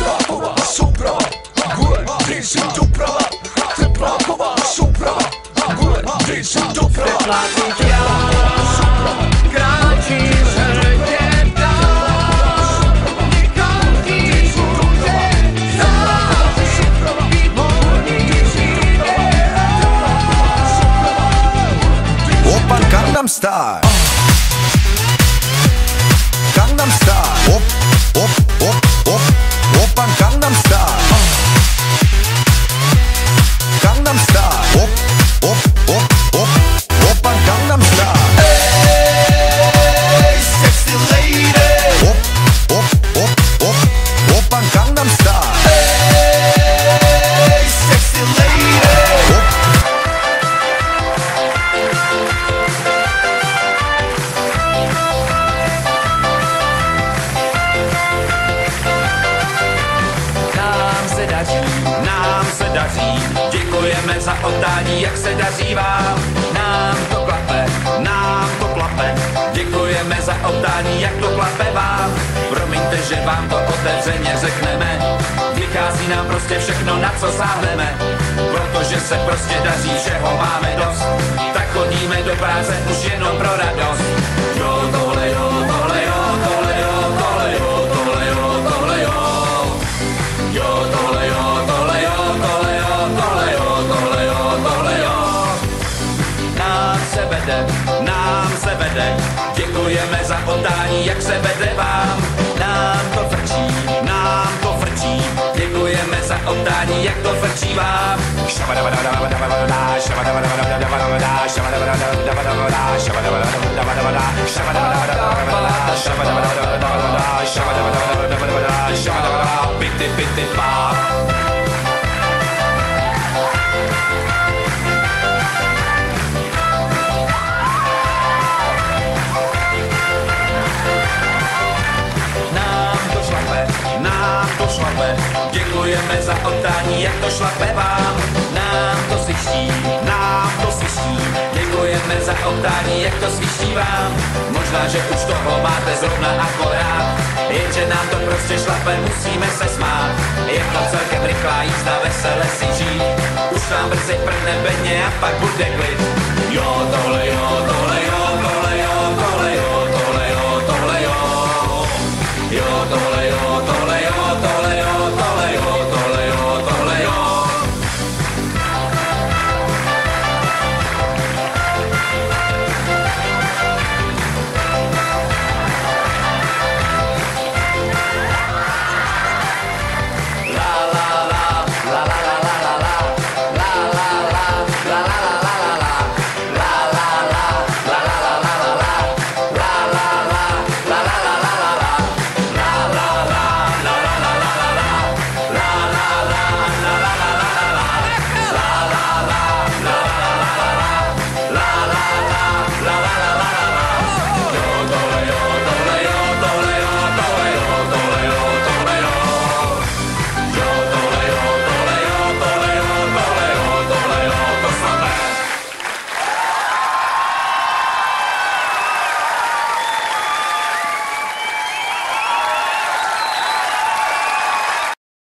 Tepláková souprava, gule, racing doprava. Tepláková souprava, gule, racing doprava. Teplákův já kráčím hrdě dál. Několikrát bude zářit, výborný přijde Oppa Gangnam Style. Gangnam Style. Oppa Gangnam Style. Gangnam Style. Oppa Gangnam Style. Hey, sexy lady. Oppa Gangnam Style. Hey, sexy lady. Nám se daří, děkujeme za oddání, jak se daří vám. Nám to klape, děkujeme za oddání, jak to klape vám. Promiňte, že vám to otevřeně řekneme, vychází nám prostě všechno, na co sáhneme. Protože se prostě daří, všeho máme dost, tak chodíme do práce už jenom pro radost. Jo, tohle jo, tohle jo, tohle jo, tohle jo, tohle jo, tohle jo. Jo, tohle jo, tohle jo, tohle jo, tohle jo, tohle jo, tohle jo. Nám se vede, děkujeme za oddání, jak se vede vám. Nám to frčí, děkujeme za oddání, jak to frčí vám. Pity, pity, pá. Nám to šlape, děkujeme za oddání, jak to šlape vám. Nám to sviští, děkujeme za oddání, jak to sviští vám. Možná, že už toho máte zrovna akorát, jenže nám to prostě šlape, musíme se smát. Je to celkem rychlá jízda, vesele si žít, už nám brzy prdne bedně a pak bude klid. Jo, tohle jo, tohle